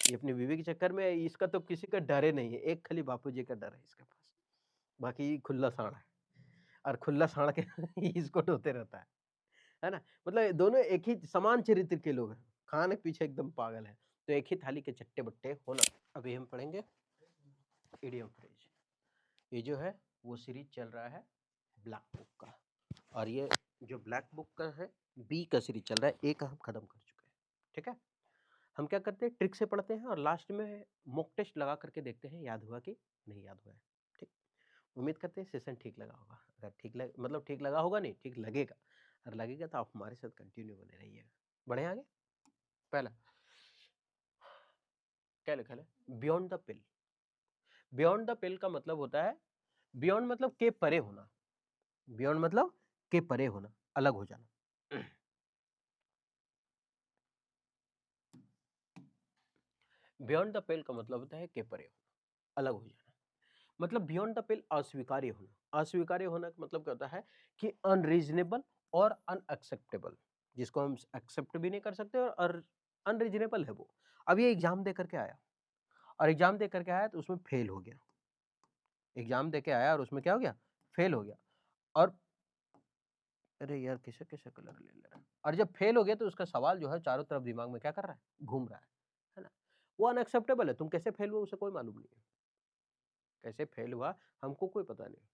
ये अपनी बीवी के चक्कर में इसका तो किसी का डर ही नहीं है, एक खाली बापूजी का डर है इसके पास, बाकी खुला साँड़ है और खुला साँड़ के इसको ढोते रहता है ना? मतलब ये दोनों एक ही समान चरित्र के लोग हैं, खाने के पीछे एकदम पागल हैं, तो एक ही थाली के चट्टे-बट्टे होना। अभी हम पढ़ेंगे इडियम फ्रेज। ये जो है वो सीरीज चल रहा है ब्लैक बुक का, और ये जो ब्लैक बुक का है बी का सीरीज चल रहा है, ए का हम खत्म कर चुके हैं। ठीक है, हम क्या करते हैं ट्रिक से पढ़ते हैं और लास्ट में मॉक टेस्ट लगा करके देखते हैं याद हुआ कि नहीं याद हुआ है। ठीक, उम्मीद करते हैं सेशन ठीक लगा होगा, अगर ठीक लग मतलब ठीक लगा होगा नहीं ठीक लगेगा, अगर लगेगा तो आप हमारे साथ कंटिन्यू बने रहिएगा। बढ़े आगे। पहला क्या लिखा है, beyond the pill. Beyond the पिल का मतलब होता है, बियॉन्ड मतलब के परे होना, बियॉन्ड मतलब के परे होना, अलग हो जाना। बियॉन्ड द पेल का मतलब होता है के परे होना, अलग हो जाना। मतलब बियॉन्ड द पेल अस्वीकार्य होना, अस्वीकार्य होना का मतलब क्या होता है कि अनरीजनेबल और अनएक्सेप्टेबल, जिसको हम एक्सेप्ट भी नहीं कर सकते और अनरीजनेबल है वो। अब ये एग्जाम दे करके आया और एग्जाम दे करके आया तो उसमें फेल हो गया, एग्जाम दे के आया और उसमें क्या हो गया, फेल हो गया। और अरे यार कैसे कैसे कलर ले ले रहा है, और जब फेल हो गया तो उसका सवाल जो है चारों तरफ दिमाग में क्या कर रहा है, घूम रहा है ना? वो अनएक्सेप्टेबल है, तुम कैसे फेल हुआ उसे कोई मालूम नहीं है, कैसे फेल हुआ हमको कोई पता नहीं।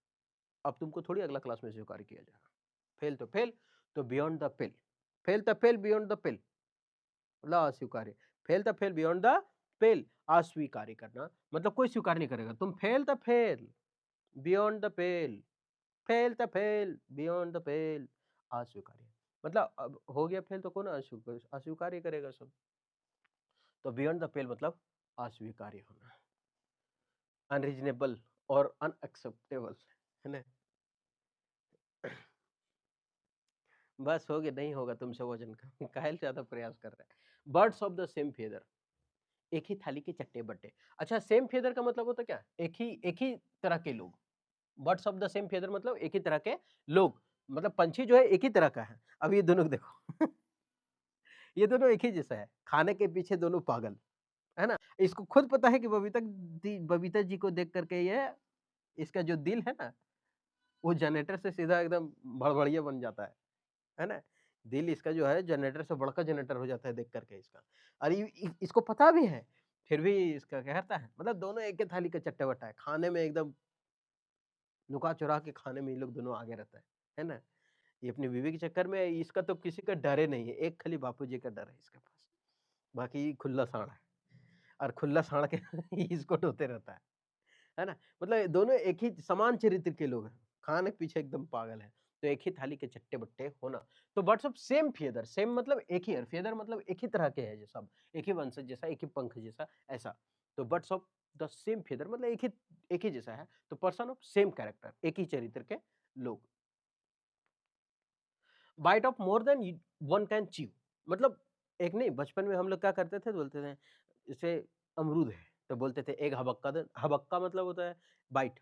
अब तुमको थोड़ी अगला क्लास में स्वीकार किया जाएगा, फेल तो फेल, तो beyond the fail, fail the fail beyond the fail, मतलब अस्वीकार्य, fail the fail beyond the fail, अस्वीकार्य करना मतलब कोई स्वीकार नहीं करेगा, तुम fail the fail beyond the fail, fail the fail beyond the fail, अस्वीकार्य। मतलब अब हो गया फेल तो कौन अस्वीकार्य करेगा सब, तो बियॉन्ड द फेल मतलब अस्वीकार्य होना, अनरीजनेबल और अनएक्सेप्टेबल, है ना? बस हो गया, नहीं होगा तुमसे वजन का। काहे ज्यादा प्रयास कर रहा है। Birds of the same feather, एक ही थाली के चट्टे बट्टे। अच्छा, सेम फेदर का मतलब होता क्या, एक ही तरह के लोग। Birds of the same feather मतलब एक ही तरह के लोग, मतलब पंछी जो है एक ही तरह का है। अब ये दोनों को देखो ये दोनों एक ही जैसा है, खाने के पीछे दोनों पागल, है ना? इसको खुद पता है कि बबीता जी को देख करके ये इसका जो दिल है ना, वो जनरेटर से सीधा एकदम भड़भड़िया बन जाता है ना? दिल इसका जो है जनरेटर से बढ़कर जनरेटर हो जाता है देख करके इसका। और इसको पता भी है, फिर भी इसका क्या करता है, मतलब दोनों एक ही थाली का चट्टा-बट्टा है, खाने में एकदम लुका-चुरा के खाने में ये लोग दोनों आगे रहता है ना? ये अपनी बीवी के चक्कर में इसका तो किसी का डर ही नहीं है, एक खाली बापूजी का डर है इसके पास, बाकी खुला साँड़ है और खुला साँड़ के इसको ढोते रहता है ना? मतलब ये दोनों एक ही समान चरित्र के लोग हैं, खाने के पीछे एकदम पागल हैं, तो एक ही थाली के चट्टे-बट्टे होना। तो birds of same feather, same मतलब एक ही है, फेदर मतलब एक ही तरह के हैं जो सब, एक ही वंशज जैसा, एक ही पंख जैसा, ऐसा। तो birds of the same feather मतलब एक ही जैसा है, तो पर्सन ऑफ सेम कैरेक्टर, एक ही चरित्र के लोग। Bite off more than one can chew, मतलब एक नहीं, बचपन में हम लोग क्या करते थे, बोलते थे जैसे अमरूद है, तो बोलते थे एक हबक्का दे, हबक्का मतलब होता है बाइट,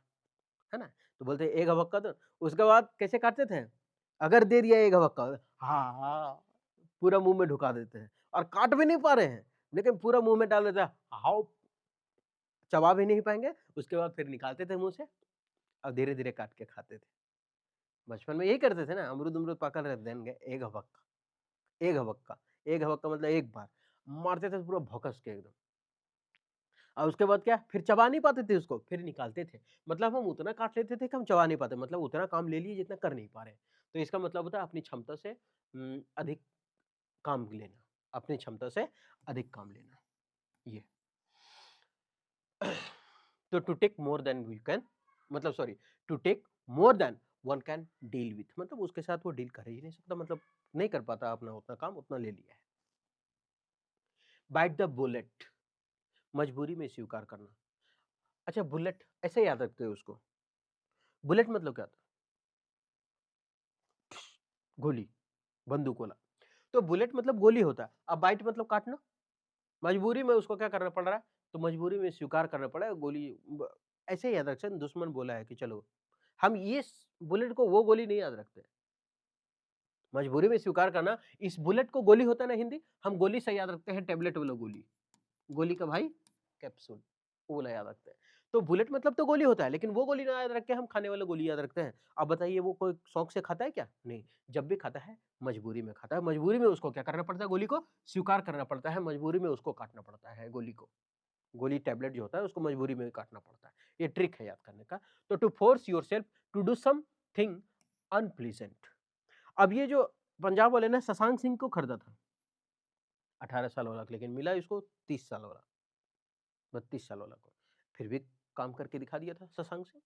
है ना? तो बोलते हैं एक हवक्का दो, उसके बाद कैसे काटते थे? अगर दे दिया एक हवक्का, हाँ, हाँ, पूरा मुँह में ढुका देते हैं और काट भी नहीं पा रहे हैं, लेकिन पूरा मुँह में डाल देते हैं, हाउ चबा भी नहीं पाएँगे, उसके बाद फिर निकालते थे मुँह से और धीरे-धीरे काट के खाते थे। बचपन में यही करते थे ना, अमरूद-अमरूद पकड़ रहे देन गए, एक हवक्का, एक हवक्का, एक हवक्का मतलब एक बार, मारते थे पूरा भौकस के एकदम। और उसके बाद क्या फिर चबा नहीं पाते थे उसको, फिर निकालते थे। मतलब हम उतना काट लेते थे कि हम चबा नहीं पाते, मतलब उतना काम ले लिए जितना कर नहीं पा रहे। तो इसका मतलब होता है अपनी क्षमता से अधिक काम लेना, अपनी क्षमता से अधिक काम लेना, ये। तो to take more than we can, मतलब sorry, to take more than one can deal with, मतलब उसके साथ वो डील कर ही नहीं सकता, मतलब नहीं कर पाता अपना उतना काम, उतना ले लिया है। बाइट द बुलेट, मजबूरी में स्वीकार करना। अच्छा, बुलेट ऐसे याद रखते हो उसको, बुलेट मतलब क्या था? गोली, बंदूक वाला। तो बुलेट मतलब गोली होता है, अब बाइट मतलब काटना, मजबूरी में उसको क्या करना पड़ रहा है, तो मजबूरी में स्वीकार करना पड़ा है गोली। ऐसे ही याद रखते हैं, दुश्मन बोला है कि चलो, हम ये बुलेट को वो गोली नहीं याद रखते, मजबूरी में स्वीकार करना। इस बुलेट को गोली होता है ना हिंदी, हम गोली से याद रखते हैं, टेबलेट वाला गोली, गोली का भाई कैप्सूल, वो वाला याद रखते हैं। तो बुलेट मतलब तो गोली होता है, लेकिन वो गोली ना याद रख के हम खाने वाला गोली याद रखते हैं। अब बताइए वो कोई शौक से खाता है क्या? नहीं, जब भी खाता है मजबूरी में खाता है। मजबूरी में उसको क्या करना पड़ता है? गोली को स्वीकार करना पड़ता है, मजबूरी में उसको काटना पड़ता है गोली को। गोली टैबलेट जो होता है उसको मजबूरी में काटना पड़ता है। ये ट्रिक है याद करने का। तो to force yourself to do something unpleasant. अब ये जो पंजाब वाले ने शशांक सिंह को खरीदा था 18 साल वाला, लेकिन मिला इसको 30 साल वाला, 32 साल वाला को। फिर भी काम करके दिखा दिया था शशांक सिंह।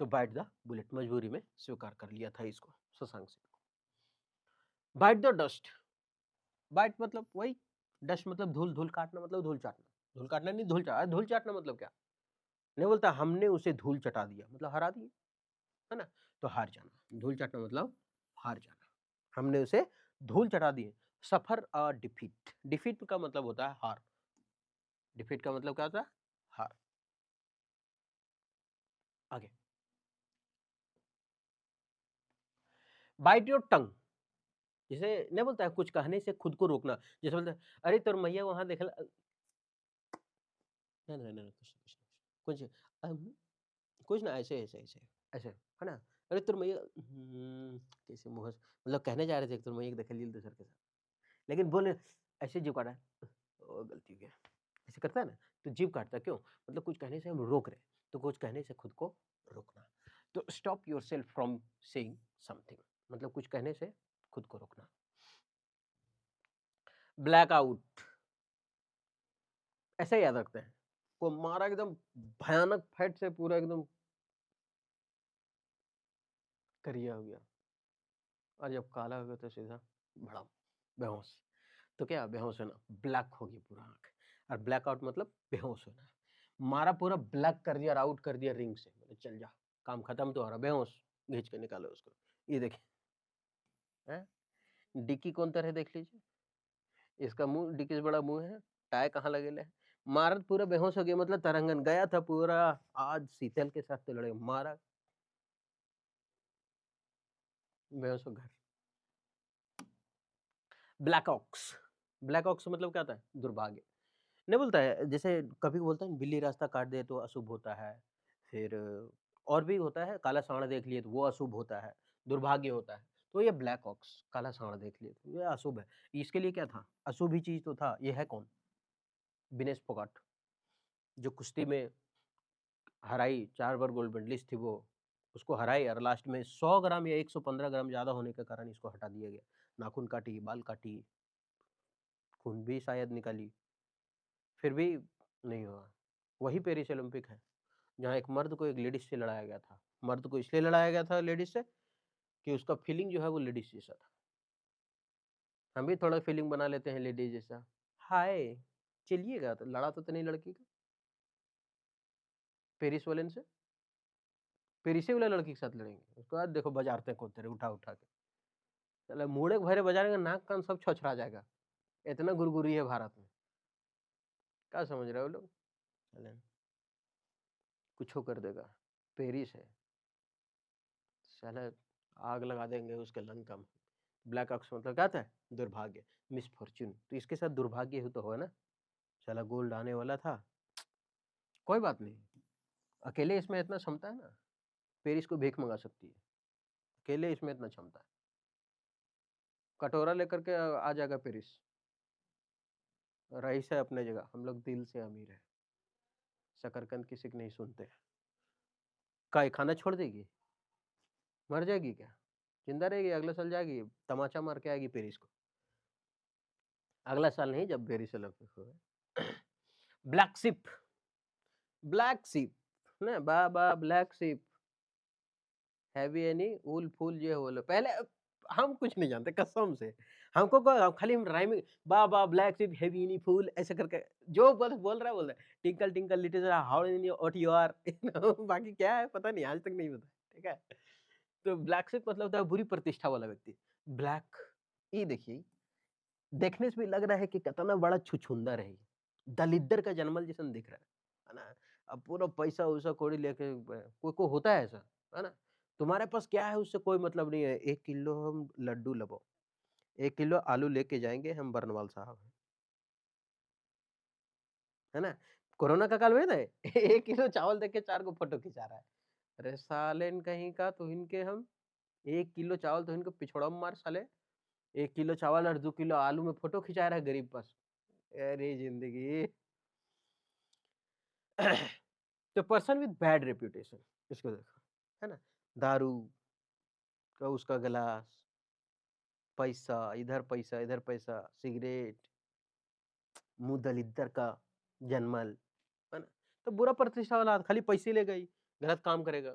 तो बाइट द बुलेट, मजबूरी में स्वीकार कर लिया था इसको, शशांक सिंह को। Bite the dust. बाइट मतलब वही, डस्ट मतलब धूल, धूल काटना मतलब धूल चाटना। धूल काटना नहीं, धूल चाटना। धूल चाटना मतलब क्या? नहीं बोलता हमने उसे धूल चटा दिया, मतलब हरा दिया, है ना? तो हार जाना, धूल चाटना मतलब हार जाना। हमने उसे धूल चटा दिए। सफर डिफीट। डिफीट का मतलब होता है हार। डिफीट का मतलब क्या होता है? हार। आगे, बाइट योर टंग। जैसे नहीं बोलता है कुछ कहने से खुद को रोकना। जैसे बोलता है अरे तोर मैया वहां देख ला। नहीं नहीं नहीं, कुछ कुछ ना, ऐसे ऐसे ऐसे ऐसे, है ना? अरे तोर मैया कैसे मुंह मतलब कहने जा रहे थे तोर मैया के देख ली दूसर के साथ, लेकिन बोले ऐसे जीव काटा है, ओ गलती हो गया, ऐसे करता है ना। तो जीव काटता है क्यों? मतलब कुछ कहने से हम रोक रहे हैं, तो कुछ कहने से खुद को रोकना। तो stop your self from saying something, मतलब कुछ कहने से खुद को रोकना। ब्लैक आउट ऐसे याद रखते हैं, को मारा एकदम भयानक फैट से पूरा एकदम करिया हो गया, और जब काला हो गया तो सीधा भड़म, बेहोश। तो क्या बेहोश होना, ब्लैक होगी पूरा आंख। और ब्लैक आउट मतलब बेहोश होना। मारा पूरा ब्लैक कर दिया, आउट कर दिया रिंग से, बोले चल जा, काम खत्म, तो हो रहा बेहोश, खींच के निकालो उसको। ये देखिए, हैं? डिक्की कौन तरह देख लीजिए, इसका मुंह डिक्की से बड़ा मुंह है, टाय कहाँ लगेले है। मारत पूरा बेहोश हो गया, मतलब तरंगन गया था पूरा। आज शीतल के साथ तो लड़े, मारा बेहोश हो घर। Black aux. ब्लैक ऑक्स मतलब क्या होता है? दुर्भाग्य। नहीं बोलता है, जैसे कभी बोलता है बिल्ली रास्ता काट दे तो अशुभ होता है। फिर और भी होता है, काला सांड देख लिए तो वो अशुभ होता है, दुर्भाग्य होता है। तो ये ब्लैक ऑक्स, काला सांड देख लिए तो ये अशुभ है। इसके लिए क्या था? अशुभ ही चीज तो था। ये है कौन? विनेश फोगाट, जो कुश्ती में हराई, 4 बार गोल्ड मेडलिस्ट थी वो। उसको हराई और लास्ट में 100 ग्राम या 115 ग्राम ज़्यादा होने के कारण इसको हटा दिया गया। नाखून काटी, बाल काटी, खून भी शायद निकाली, फिर भी नहीं हुआ। वही पेरिस ओलंपिक है, जहाँ एक मर्द को एक लेडीज़ से लड़ाया गया था। मर्द को इसलिए लड़ाया गया था लेडीज़ से कि उसका फीलिंग जो है वो लेडीज़ जैसा था। हम भी थोड़ा फीलिंग बना लेते हैं लेडीज़ जैसा। हाय! चलिएगा तो लड़ा तो नहीं लड़की को, पेरिस वाले से। पेरिसे वाला लड़की के साथ लड़ेंगे। उसके बाद देखो बजारते हैं कूदते रहे उठा-उठा के। साला मुड़े भरे बजाएंगे, नाक कान सब छौछरा जाएगा। इतना गुरगुरी है भारत में। क्या समझ रहे हो लोग? साले कुछो कर देगा। पेरिस है। साला आग लगा देंगे उसके लंका में। ब्लैक ऑक्स मतलब क्या था? दुर्भाग्य, मिसफॉर्च्यून। तो इसके साथ दुर्भाग्य ही तो हो ना। साला गोल्ड आने वाला था। कोई बात नहीं। अकेले इसमें इतना क्षमता है ना, पेरिस को भीख मंगा सकती है। अकेले इसमें इतना क्षमता है। कटोरा लेकर के आ जाएगा पेरिस। रईस है अपने जगह, हम लोग दिल से अमीर है। शकरकंद किसी की नहीं सुनते। काय खाना छोड़ देगी? मर जाएगी क्या? जिंदा रहेगी, अगले साल जाएगी, तमाचा मार के आएगी पेरिस को। अगला साल नहीं, जब पेरिस ओलंपिक होगा। Black ship. ब्लैक शिप ना, बा ब्लैक शिप। हैवी एनी वूल फूल ये बोलो पहले। हम कुछ नहीं जानते कसम से। हमको खाली हम rhyming baa black sheep have you any wool ऐसे करके जो बोल रहा है twinkle twinkle little how in what you are. बाकी क्या है पता नहीं, आज तक नहीं पता। ठीक है। तो ब्लैक शिप मतलब होता है बुरी प्रतिष्ठा वाला व्यक्ति। ब्लैक, ये देखिए, देखने से भी लग रहा है कि कितना बड़ा छुछुंदर है ये। दलिद्दर का जन्मल जैसा दिख रहा है ना? अब पूरा पैसा वैसा कौड़ी लेके कोई को होता है ऐसा, है ना? तुम्हारे पास क्या है उससे कोई मतलब नहीं है। 1 किलो हम लड्डू लो, 1 किलो आलू लेके जाएंगे हम बरनवाल साहब। है ना? कोरोना का काल में ना 1 किलो चावल देख के 4 को फ़ोटो खिंचा रहा है। अरे सालेन कहीं का तुहिन के हम 1 किलो चावल तुहिन को पिछड़वा में मार साले। 1 किलो चावल और 2 किलो आलू में फ़ोटो खिंचा रहा है गरीब पास। अरे ज़िंदगी। तो पर्सन विथ बैड रेपुटेशन इसको देखो, है ना? दारू का उसका गिलास, पैसा, इधर पैसा, सिगरेट, मुँह दलिद्दर का जनमल, है ना? तो बुरा प्रतिष्ठा वाला खाली पैसे ही लेगा ही, गलत काम करेगा।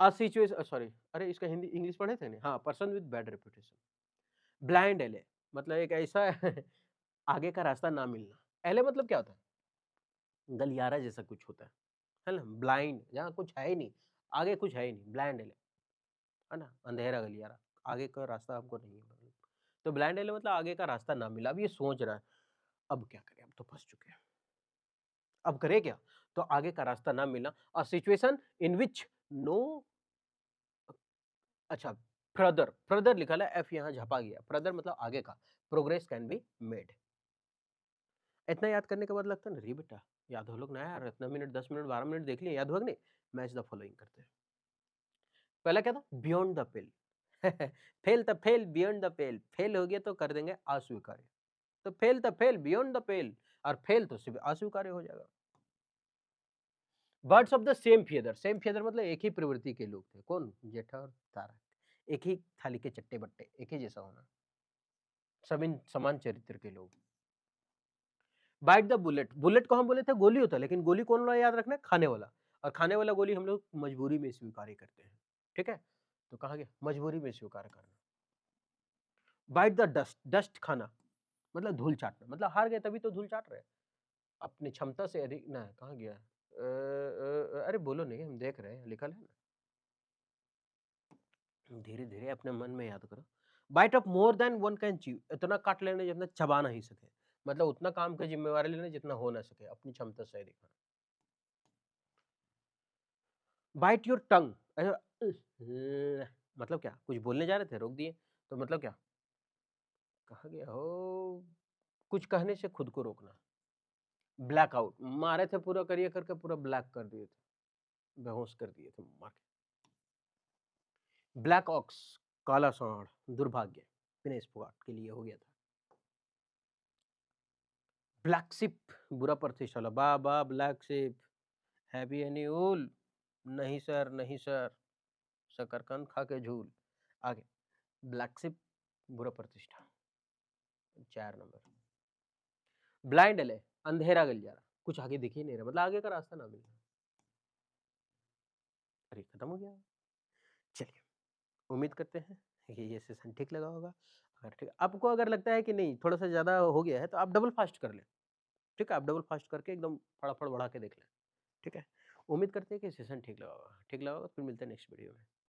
सॉरी, अरे इसका हिंदी इंग्लिश पढ़े थे ना? हाँ, person with bad reputation. Blind एले मतलब एक ऐसा आगे का रास्ता ना मिलना। एले मतलब क्या होता है? गलियारा जैसा कुछ होता है ना? ब्लाइंड जहाँ कुछ है ही नहीं, आगे कुछ है ही नहीं, ब्लाइंड एले, है ना? अंधेरा गलियारा, आगे का रास्ता हमको नहीं है मतलब। तो ब्लाइंड एले मतलब आगे का रास्ता ना मिला, अब ये सोच रहा है, अब क्या करें? अब तो फँस चुके हैं, अब करें क्या? तो आगे का रास्ता ना मिला, a situation in which no अच्छा, फर्दर लिखा है एफ यहाँ छपा गया। फर्दर मतलब आगे का, प्रोग्रेस कैन बी मेड। इतना याद करने के बाद लगता है ना, अरे बेटा याद हो लोग ना यार, इतना मिनट 10 मिनट 12 मिनट देख लिए, याद होगा कि नहीं? मैच द फॉलोइंग करते हैं। पहला क्या था? Beyond the pale. Fail the fail, beyond the pale. Fail हो गया तो कर देंगे अस्वीकार्य। तो fail the fail, beyond the pale, और फेल तो सिर्फ अस्वीकार्य हो जाएगा। Birds of the same feather मतलब एक ही प्रवृत्ति के लोग थे। कौन? जेठा और तारा। एक ही थाली के चट्टे-बट्टे, एक ही जैसा होना। सभी समान चरित्र के लोग। बाइट द बुलेट, बुलेट को हम बोले थे गोली होता है, लेकिन गोली कौन वाला याद रखना है? खाने वाला। और खाने वाला गोली हम लोग मजबूरी में स्वीकार करते हैं। ठीक है? तो कहा गया मजबूरी में स्वीकार करना। बाइट द डस्ट, डस्ट खाना मतलब धूल चाटना, मतलब हार गए तभी तो धूल चाट रहे हैं। अपनी क्षमता से अधिक ना कहाँ गया? अरे बोलो नहीं, हम देख रहे हैं, लिखल है ना। धीरे-धीरे अपने मन में याद करो। Bite off more than one can chew, इतना काट लेना जितना चबा नहीं सके। मतलब उतना काम का ज़िम्मेवारी लेना जितना हो ना सके, अपनी क्षमता से अधिक। बाइट योर टंग मतलब क्या? कुछ बोलने जा रहे थे, रोक दिए, तो मतलब क्या? कहा गया हो, कुछ कहने से खुद को रोकना। ब्लैक आउट, मारे थे पूरा करियर करके पूरा ब्लैक कर दिए थे, बेहोश कर दिए थे मार के। ब्लैक ऑक्स, काला सांड, दुर्भाग्य, दिनेश फोगाट के लिए हो गया था। ब्लैक शिप, बुरा प्रतिष्ठा वाला, वाह वाह ब्लैक शिप, हैवी एनी ऊल, नहीं सर, नहीं सर, शकरकंद खा के झूल। आगे, ब्लैक शिप, बुरा प्रतिष्ठा, 4 नंबर। ब्लाइंड एले, अंधेरा गलियारा, कुछ आगे दिख ही नहीं रहा, मतलब आगे का रास्ता ना मिल रहा। अरे खत्म हो गया। चलिए, उम्मीद करते हैं कि ये सेशन ठीक लगा होगा। अगर ठीक आपको अगर लगता है कि नहीं थोड़ा-सा ज़्यादा हो गया है, तो आप डबल फास्ट कर लें, ठीक है? आप डबल फास्ट करके एकदम फटाफट बढ़ा के देख लें, ठीक है? उम्मीद करते हैं कि सेशन ठीक लगा होगा। ठीक लगा होगा तो फिर मिलते हैं नेक्स्ट वीडियो में।